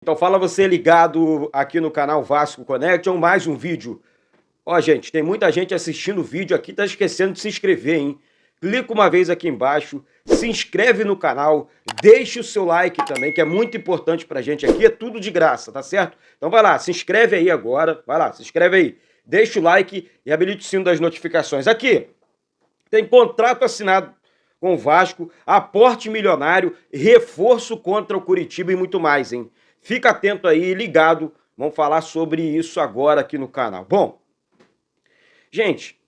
Então fala você ligado aqui no canal Vasco Connection, mais um vídeo. Ó, gente, tem muita gente assistindo o vídeo aqui, tá esquecendo de se inscrever, hein? Clica uma vez aqui embaixo, se inscreve no canal, deixe o seu like também, que é muito importante pra gente aqui, é tudo de graça, tá certo? Então vai lá, se inscreve aí agora, vai lá, se inscreve aí, deixa o like e habilite o sino das notificações. Aqui, tem contrato assinado com o Vasco, aporte milionário, reforço contra o Curitiba e muito mais, hein? Fica atento aí, ligado, vamos falar sobre isso agora aqui no canal. Bom, gente,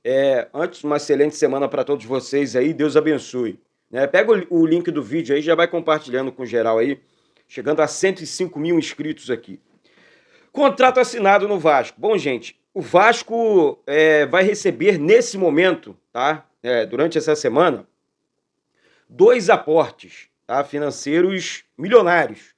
antes, uma excelente semana para todos vocês aí, Deus abençoe. Né? Pega o link do vídeo aí, já vai compartilhando com geral aí, chegando a 105 mil inscritos aqui. Contrato assinado no Vasco. Bom, gente, o Vasco vai receber nesse momento, tá? Durante essa semana, dois aportes, tá? Financeiros milionários.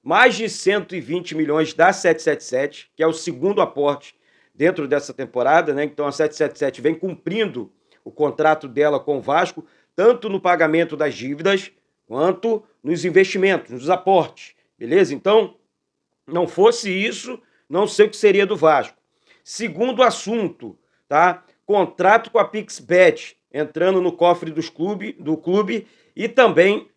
Mais de 120 milhões da 777, que é o segundo aporte dentro dessa temporada, né? Então a 777 vem cumprindo o contrato dela com o Vasco, tanto no pagamento das dívidas, quanto nos investimentos, nos aportes, beleza? Então, não fosse isso, não sei o que seria do Vasco. Segundo assunto, tá? Contrato com a Pixbet, entrando no cofre do clube e também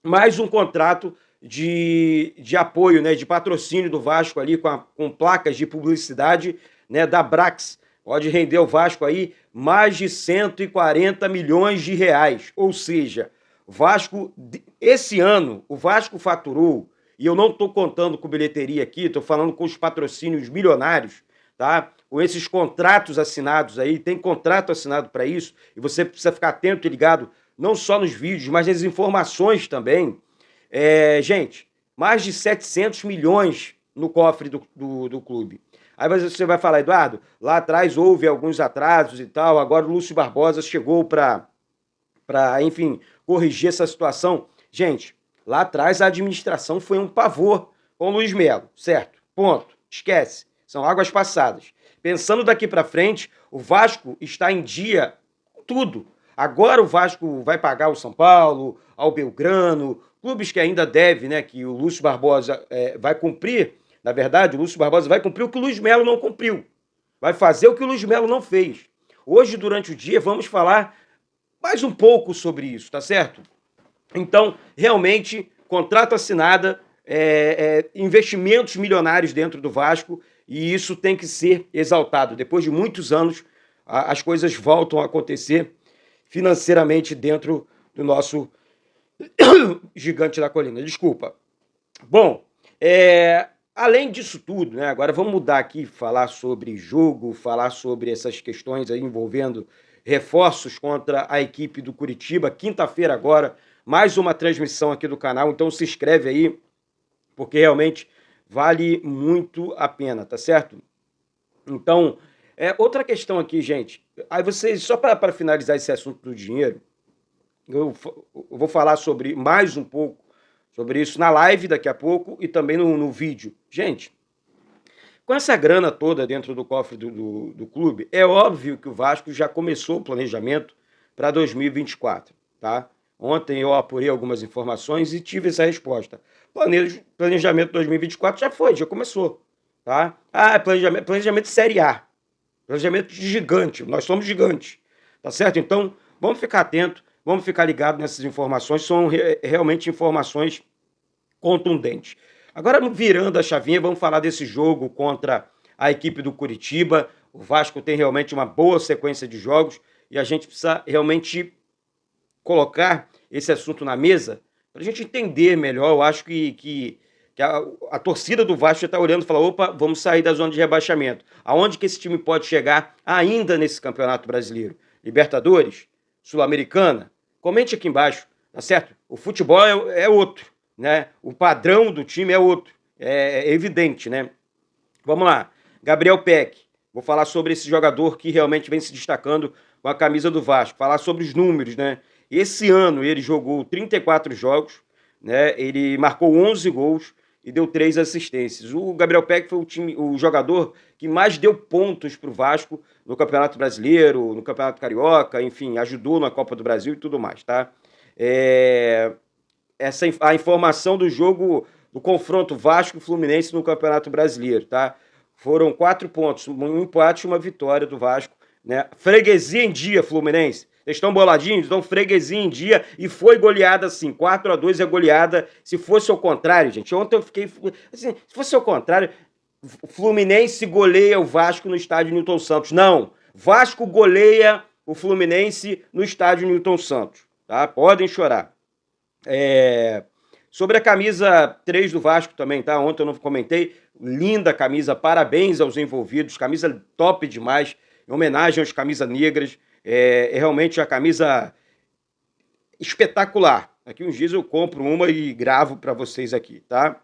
mais um contrato de apoio, né, de patrocínio do Vasco ali com placas de publicidade, né, da Brax. Pode render o Vasco aí mais de 140 milhões de reais. Ou seja, Vasco, esse ano, o Vasco faturou, e eu não estou contando com bilheteria aqui, estou falando com os patrocínios milionários, tá? Com esses contratos assinados aí, tem contrato assinado para isso, e você precisa ficar atento e ligado, não só nos vídeos, mas nas informações também. Gente, mais de 700 milhões no cofre do clube. Aí você vai falar, Eduardo, lá atrás houve alguns atrasos e tal, agora o Lúcio Barbosa chegou para, enfim, corrigir essa situação. Gente, lá atrás a administração foi um pavor com o Luiz Melo, certo? Ponto. Esquece. São águas passadas. Pensando daqui para frente, o Vasco está em dia com tudo. Agora o Vasco vai pagar o São Paulo, ao Belgrano, clubes que ainda deve, né, que o Lúcio Barbosa vai cumprir. Na verdade, o Lúcio Barbosa vai cumprir o que o Luiz Melo não cumpriu. Vai fazer o que o Luiz Melo não fez. Hoje, durante o dia, vamos falar mais um pouco sobre isso, tá certo? Então, realmente, contrato assinado, investimentos milionários dentro do Vasco, e isso tem que ser exaltado. Depois de muitos anos, as coisas voltam a acontecer financeiramente dentro do nosso gigante da colina. Desculpa. Bom, além disso tudo, né, agora vamos mudar aqui, falar sobre jogo, falar sobre essas questões aí envolvendo reforços contra a equipe do Curitiba. Quinta-feira agora, mais uma transmissão aqui do canal, então se inscreve aí, porque realmente vale muito a pena, tá certo? Então, outra questão aqui, gente, aí vocês, só para finalizar esse assunto do dinheiro, eu vou falar sobre mais um pouco sobre isso na live daqui a pouco e também no vídeo. Gente, com essa grana toda dentro do cofre do clube, é óbvio que o Vasco já começou o planejamento para 2024, tá? Ontem eu apurei algumas informações e tive essa resposta. Planejamento 2024 já começou, tá? Planejamento de Série A, planejamento de gigante, nós somos gigantes, tá certo? Então, vamos ficar atento, vamos ficar ligados nessas informações, são realmente informações contundentes. Agora, virando a chavinha, vamos falar desse jogo contra a equipe do Curitiba. O Vasco tem realmente uma boa sequência de jogos e a gente precisa realmente colocar esse assunto na mesa para a gente entender melhor. Eu acho que a torcida do Vasco já está olhando e fala, opa, vamos sair da zona de rebaixamento. Aonde que esse time pode chegar ainda nesse Campeonato Brasileiro? Libertadores? Sul-Americana? Comente aqui embaixo, tá certo? O futebol é outro, né? O padrão do time é outro, é evidente, né? Vamos lá, Gabriel Peck, vou falar sobre esse jogador que realmente vem se destacando com a camisa do Vasco, falar sobre os números, né? Esse ano ele jogou 34 jogos, né? Ele marcou 11 gols e deu 3 assistências. O Gabriel Peck foi o jogador que mais deu pontos para o Vasco no Campeonato Brasileiro, no Campeonato Carioca, enfim, ajudou na Copa do Brasil e tudo mais, tá? A informação do jogo do confronto Vasco e Fluminense no Campeonato Brasileiro, tá? Foram 4 pontos, um empate e uma vitória do Vasco, né? Freguesia em dia, Fluminense. Eles estão boladinhos, então freguesia em dia e foi goleada assim, 4-2 é goleada. Se fosse ao contrário, gente, ontem eu fiquei assim, se fosse ao contrário, o Fluminense goleia o Vasco no estádio Newton Santos. Não, Vasco goleia o Fluminense no estádio Newton Santos, tá? Podem chorar. Sobre a camisa 3 do Vasco também, tá? Ontem eu não comentei. Linda camisa, parabéns aos envolvidos, camisa top demais, em homenagem às camisas negras. É realmente a camisa espetacular. Daqui uns dias eu compro uma e gravo para vocês aqui, tá?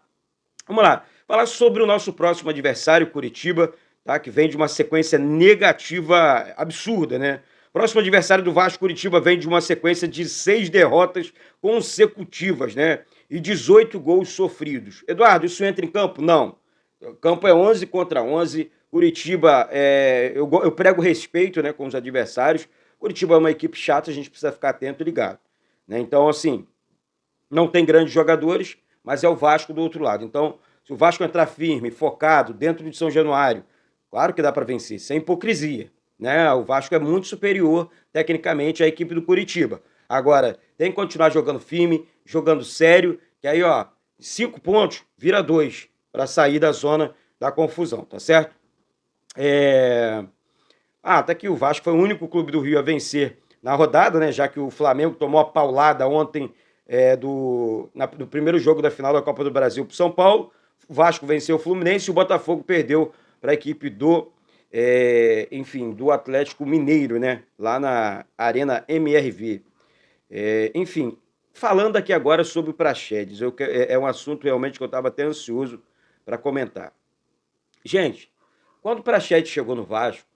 Vamos lá. Falar sobre o nosso próximo adversário, Curitiba, tá? Que vem de uma sequência negativa absurda, né? Próximo adversário do Vasco, Curitiba, vem de uma sequência de 6 derrotas consecutivas, né? E 18 gols sofridos. Eduardo, isso entra em campo? Não. O campo é 11 contra 11. Curitiba, eu prego respeito, né, com os adversários. Curitiba é uma equipe chata, a gente precisa ficar atento e ligado, né? Então, assim, não tem grandes jogadores, mas é o Vasco do outro lado. Então, se o Vasco entrar firme, focado, dentro de São Januário, claro que dá para vencer, sem hipocrisia, né? O Vasco é muito superior, tecnicamente, à equipe do Curitiba. Agora, tem que continuar jogando firme, jogando sério, que aí, ó, 5 pontos, vira 2, para sair da zona da confusão, tá certo? Tá aqui, o Vasco foi o único clube do Rio a vencer na rodada, né? Já que o Flamengo tomou a paulada ontem do primeiro jogo da final da Copa do Brasil para São Paulo. O Vasco venceu o Fluminense e o Botafogo perdeu para a equipe do Atlético Mineiro, né? Lá na Arena MRV. Enfim, falando aqui agora sobre o Praxedes, é um assunto realmente que eu estava até ansioso para comentar. Gente, quando o Praxedes chegou no Vasco,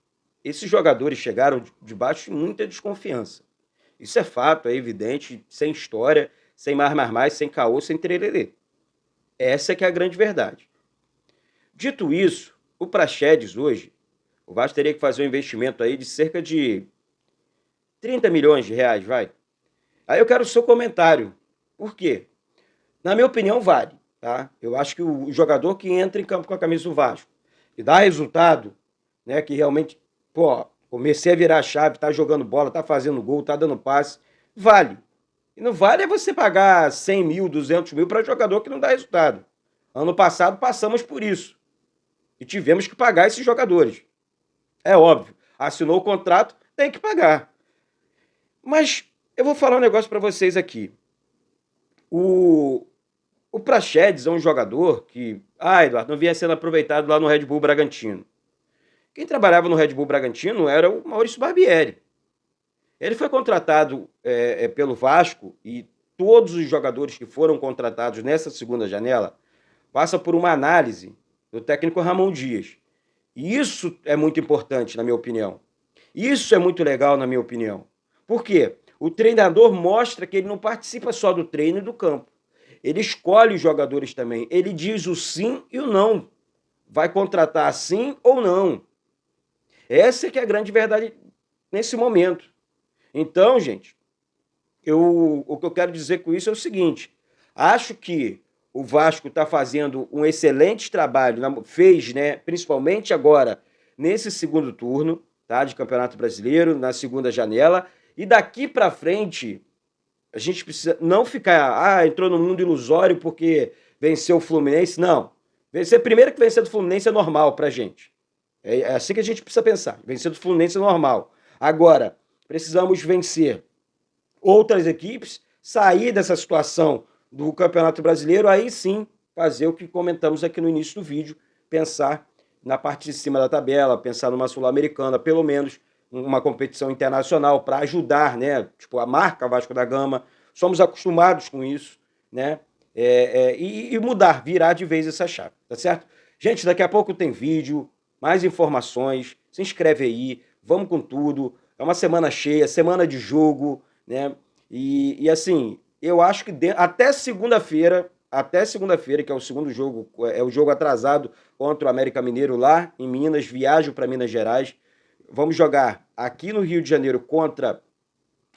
esses jogadores chegaram debaixo de muita desconfiança. Isso é fato, é evidente, sem história, sem mais, sem caô, sem tererê. Essa é que é a grande verdade. Dito isso, o Praxedes hoje, o Vasco teria que fazer um investimento aí de cerca de 30 milhões de reais, vai. Aí eu quero o seu comentário. Por quê? Na minha opinião, vale, tá? Eu acho que o jogador que entra em campo com a camisa do Vasco, que dá resultado, né, que realmente, comecei a virar a chave, tá jogando bola, tá fazendo gol, tá dando passe, vale. E não vale é você pagar 100 mil, 200 mil para jogador que não dá resultado. Ano passado passamos por isso. E tivemos que pagar esses jogadores. É óbvio. Assinou o contrato, tem que pagar. Mas eu vou falar um negócio para vocês aqui. O Praxedes é um jogador que, Eduardo, não vinha sendo aproveitado lá no Red Bull Bragantino. Quem trabalhava no Red Bull Bragantino era o Maurício Barbieri. Ele foi contratado pelo Vasco e todos os jogadores que foram contratados nessa segunda janela passam por uma análise do técnico Ramon Dias. E isso é muito importante, na minha opinião. Isso é muito legal, na minha opinião. Por quê? O treinador mostra que ele não participa só do treino e do campo. Ele escolhe os jogadores também. Ele diz o sim e o não. Vai contratar sim ou não. Essa é que é a grande verdade nesse momento. Então, gente, o que eu quero dizer com isso é o seguinte. Acho que o Vasco está fazendo um excelente trabalho, fez, né, principalmente agora, nesse segundo turno, tá, de Campeonato Brasileiro, na segunda janela, e daqui para frente, a gente precisa não ficar, entrou no mundo ilusório porque venceu o Fluminense, não. Primeiro que vencer do Fluminense é normal pra gente. É assim que a gente precisa pensar, vencer do Fluminense é normal. Agora, precisamos vencer outras equipes, sair dessa situação do Campeonato Brasileiro, aí sim fazer o que comentamos aqui no início do vídeo, pensar na parte de cima da tabela, pensar numa Sul-Americana, pelo menos uma competição internacional para ajudar, né? Tipo a marca Vasco da Gama, somos acostumados com isso, né? E mudar, virar de vez essa chave, tá certo? Gente, daqui a pouco tem vídeo, mais informações, se inscreve aí, vamos com tudo, é uma semana cheia, semana de jogo, né? E assim, eu acho que até segunda-feira, que é o segundo jogo, é o jogo atrasado contra o América Mineiro lá em Minas, viajo para Minas Gerais. Vamos jogar aqui no Rio de Janeiro contra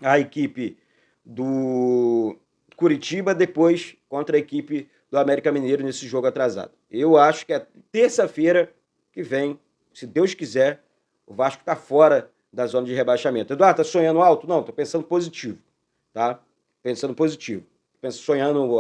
a equipe do Curitiba, depois contra a equipe do América Mineiro nesse jogo atrasado. Eu acho que é terça-feira que vem, se Deus quiser, o Vasco está fora da zona de rebaixamento. Eduardo, tá sonhando alto? Não, tô pensando positivo, tá? Pensando positivo. Penso sonhando,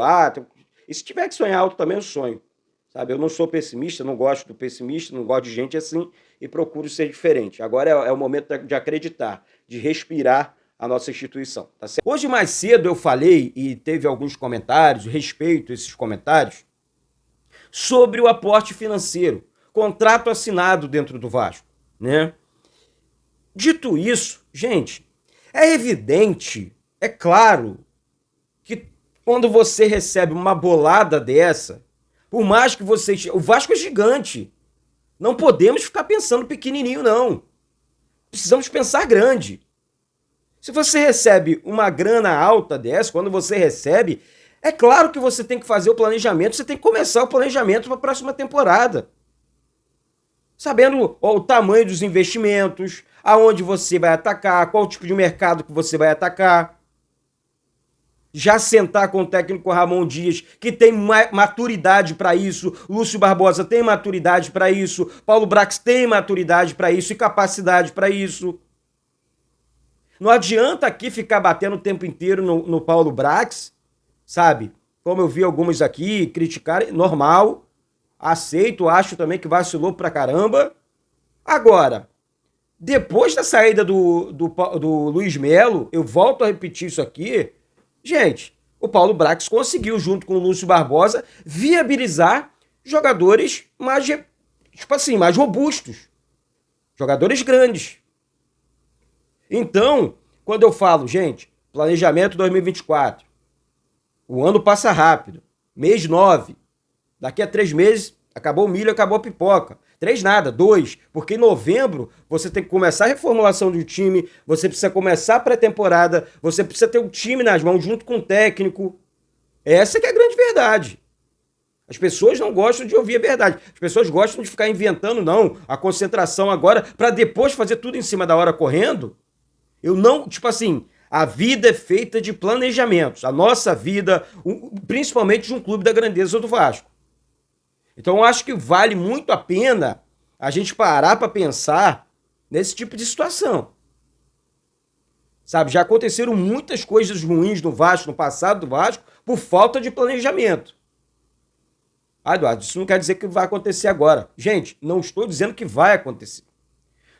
e se tiver que sonhar alto também eu sonho, sabe? Eu não sou pessimista, não gosto do pessimista, não gosto de gente assim e procuro ser diferente. Agora é o momento de acreditar, de respirar a nossa instituição, tá certo? Hoje mais cedo eu falei e teve alguns comentários, respeito a esses comentários, sobre o aporte financeiro, contrato assinado dentro do Vasco, né? Dito isso, gente, é evidente, é claro, que quando você recebe uma bolada dessa, por mais que você... O Vasco é gigante. Não podemos ficar pensando pequenininho, não. Precisamos pensar grande. Se você recebe uma grana alta dessa, quando você recebe, é claro que você tem que fazer o planejamento, você tem que começar o planejamento para a próxima temporada. Sabendo o tamanho dos investimentos, aonde você vai atacar, qual tipo de mercado que você vai atacar. Já sentar com o técnico Ramon Dias, que tem maturidade para isso, Lúcio Barbosa tem maturidade para isso, Paulo Brax tem maturidade para isso e capacidade para isso. Não adianta aqui ficar batendo o tempo inteiro no Paulo Brax, sabe? Como eu vi alguns aqui criticarem, normal, aceito, acho também que vacilou pra caramba. Agora, depois da saída do Luiz Melo, eu volto a repetir isso aqui, gente, o Paulo Brax conseguiu, junto com o Lúcio Barbosa, viabilizar jogadores mais, tipo assim, mais robustos. Jogadores grandes. Então, quando eu falo, gente, planejamento 2024, o ano passa rápido, mês 9, daqui a 3 meses, acabou o milho, acabou a pipoca. 3 nada, 2, porque em novembro você tem que começar a reformulação do time, você precisa começar a pré-temporada, você precisa ter o time nas mãos junto com o técnico. Essa que é a grande verdade. As pessoas não gostam de ouvir a verdade. As pessoas gostam de ficar inventando, não, a concentração agora, para depois fazer tudo em cima da hora correndo. Eu não, tipo assim, a vida é feita de planejamentos. A nossa vida, principalmente de um clube da grandeza do Vasco. Então eu acho que vale muito a pena a gente parar para pensar nesse tipo de situação. Sabe, já aconteceram muitas coisas ruins no Vasco, no passado do Vasco, por falta de planejamento. Ah, Eduardo, isso não quer dizer que vai acontecer agora. Gente, não estou dizendo que vai acontecer.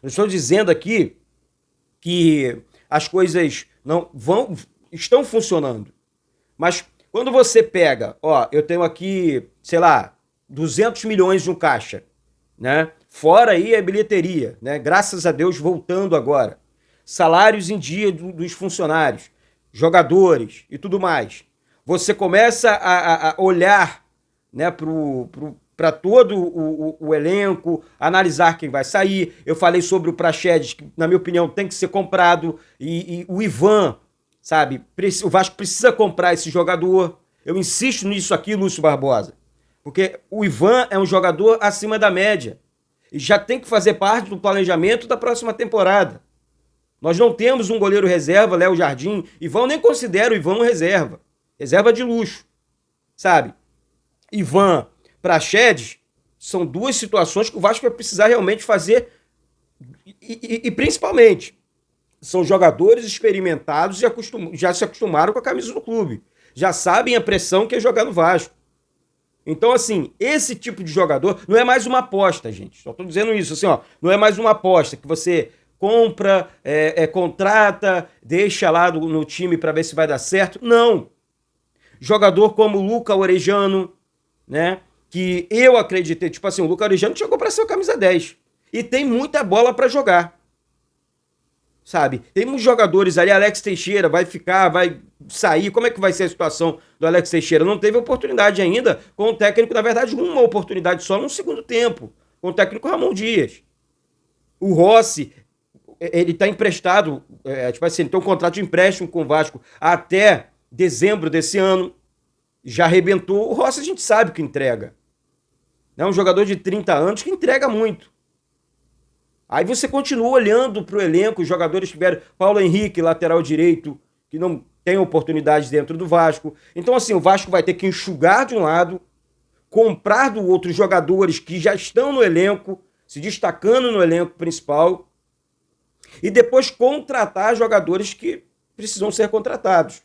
Eu estou dizendo aqui que as coisas estão funcionando. Mas quando você pega, eu tenho aqui, sei lá, 200 milhões de um caixa, né? Fora aí a bilheteria, né? Graças a Deus voltando agora. Salários em dia dos funcionários, jogadores e tudo mais. Você começa a olhar, né, para todo o elenco, analisar quem vai sair. Eu falei sobre o Praxedes, que, na minha opinião, tem que ser comprado. E o Ivan, sabe? O Vasco precisa comprar esse jogador. Eu insisto nisso aqui, Lúcio Barbosa. Porque o Ivan é um jogador acima da média. E já tem que fazer parte do planejamento da próxima temporada. Nós não temos um goleiro reserva, Léo Jardim. Ivan, nem considero o Ivan um reserva. Reserva de luxo, sabe? Ivan, Praxedes, são duas situações que o Vasco vai precisar realmente fazer. E principalmente, são jogadores experimentados e já se acostumaram com a camisa do clube. Já sabem a pressão que é jogar no Vasco. Então, assim, esse tipo de jogador não é mais uma aposta, gente. Só tô dizendo isso, assim, não é mais uma aposta que você compra, contrata, deixa lá no time para ver se vai dar certo. Não. Jogador como o Luca Orejano, né? Que eu acreditei, tipo assim, o Luca Orejano chegou para ser o camisa 10. E tem muita bola para jogar. Sabe? Tem muitos jogadores ali, Alex Teixeira vai ficar, vai sair. Como é que vai ser a situação do Alex Teixeira? Não teve oportunidade ainda com o técnico, na verdade, uma oportunidade só no segundo tempo, com o técnico Ramon Dias. O Rossi, ele tá emprestado, tipo assim, ele tem um contrato de empréstimo com o Vasco até dezembro desse ano. Já arrebentou. O Rossi a gente sabe que entrega. É um jogador de 30 anos que entrega muito. Aí você continua olhando para o elenco, os jogadores tiveram Paulo Henrique, lateral direito, que não tem oportunidades dentro do Vasco. Então, assim, o Vasco vai ter que enxugar de um lado, comprar do outro jogadores que já estão no elenco, se destacando no elenco principal, e depois contratar jogadores que precisam ser contratados,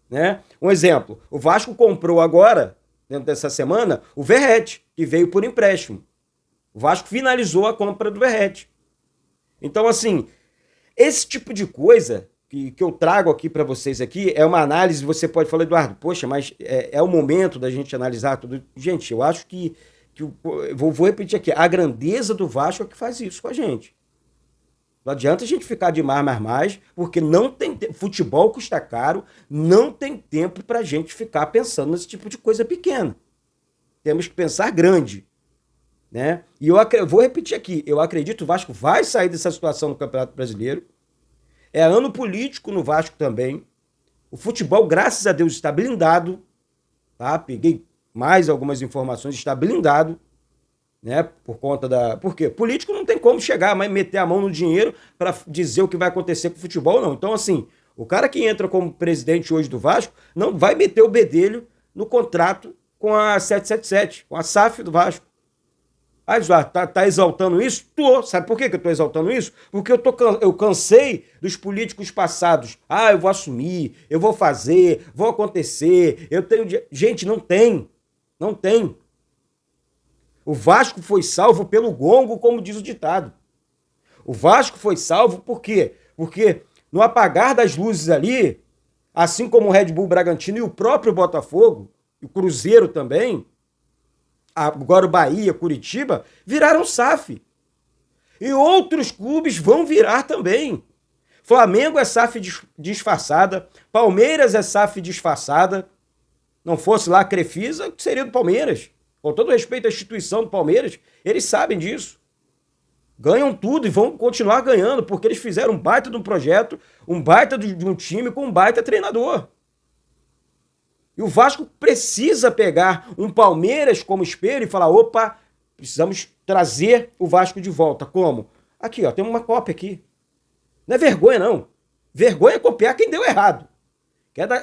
né? Um exemplo, o Vasco comprou agora, dentro dessa semana, o Verratti, que veio por empréstimo. O Vasco finalizou a compra do Verratti. Então, assim, esse tipo de coisa que eu trago aqui para vocês aqui é uma análise. Você pode falar, Eduardo, poxa, mas é o momento da gente analisar tudo. Gente, eu acho que vou repetir aqui, a grandeza do Vasco é que faz isso com a gente. Não adianta a gente ficar de mais, porque não tem futebol custa caro, não tem tempo para a gente ficar pensando nesse tipo de coisa pequena. Temos que pensar grande, né? E eu vou repetir aqui, eu acredito que o Vasco vai sair dessa situação no Campeonato Brasileiro. É ano político no Vasco também. O futebol, graças a Deus, está blindado. Tá? Peguei mais algumas informações, está blindado. Né? Por conta da... Por quê? Político não tem como chegar, mas meter a mão no dinheiro para dizer o que vai acontecer com o futebol, não. Então, assim, o cara que entra como presidente hoje do Vasco não vai meter o bedelho no contrato com a 777, com a SAF do Vasco. Ah, Eduardo, tá exaltando isso? Tô. Sabe por que eu tô exaltando isso? Porque eu cansei dos políticos passados. Ah, eu vou assumir, eu vou fazer, vou acontecer, eu tenho... Gente, não tem. Não tem. O Vasco foi salvo pelo gongo, como diz o ditado. O Vasco foi salvo por quê? Porque no apagar das luzes ali, assim como o Red Bull Bragantino e o próprio Botafogo, e o Cruzeiro também, agora o Bahia, Curitiba, viraram SAF. E outros clubes vão virar também. Flamengo é SAF disfarçada, Palmeiras é SAF disfarçada. Não fosse lá a Crefisa, seria do Palmeiras. Com todo respeito à instituição do Palmeiras, eles sabem disso. Ganham tudo e vão continuar ganhando, porque eles fizeram um baita de um projeto, um baita de um time com um baita treinador. E o Vasco precisa pegar um Palmeiras como espelho e falar, opa, precisamos trazer o Vasco de volta. Como? Aqui, ó, tem uma cópia aqui. Não é vergonha, não. Vergonha é copiar quem deu errado.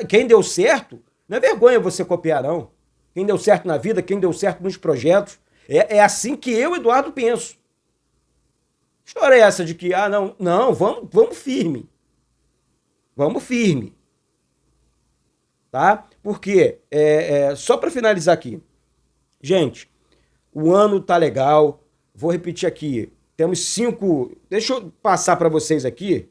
Quem deu certo, não é vergonha você copiar, não. Quem deu certo na vida, quem deu certo nos projetos. É assim que eu, Eduardo, penso. História é essa de que, não, vamos firme. Vamos firme. Tá? Porque, só para finalizar aqui, gente, o ano tá legal, vou repetir aqui, temos 5, deixa eu passar para vocês aqui,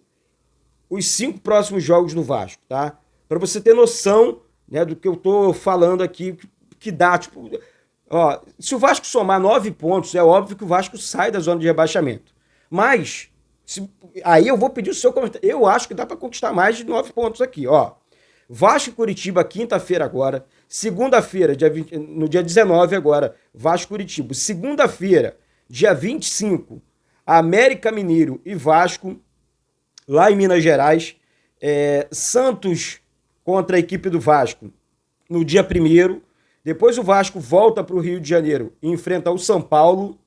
os 5 próximos jogos do Vasco, tá? Para você ter noção, né, do que eu tô falando aqui, que dá, tipo, ó, se o Vasco somar 9 pontos, é óbvio que o Vasco sai da zona de rebaixamento, mas, aí eu vou pedir o seu comentário, eu acho que dá para conquistar mais de 9 pontos aqui, ó. Vasco e Curitiba, quinta-feira agora. Segunda-feira, no dia 19 agora, Vasco e Curitiba. Segunda-feira, dia 25, América Mineiro e Vasco, lá em Minas Gerais. Santos contra a equipe do Vasco no dia 1º. Depois o Vasco volta para o Rio de Janeiro e enfrenta o São Paulo,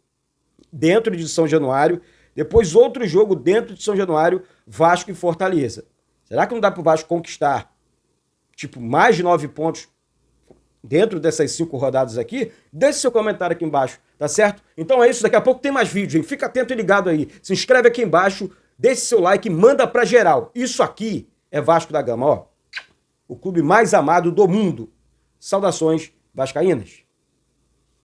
dentro de São Januário. Depois outro jogo dentro de São Januário, Vasco e Fortaleza. Será que não dá para o Vasco conquistar mais de 9 pontos dentro dessas 5 rodadas aqui? Deixe seu comentário aqui embaixo, tá certo? Então é isso, daqui a pouco tem mais vídeo, hein? Fica atento e ligado aí. Se inscreve aqui embaixo, deixe seu like e manda pra geral. Isso aqui é Vasco da Gama, ó. O clube mais amado do mundo. Saudações vascaínas.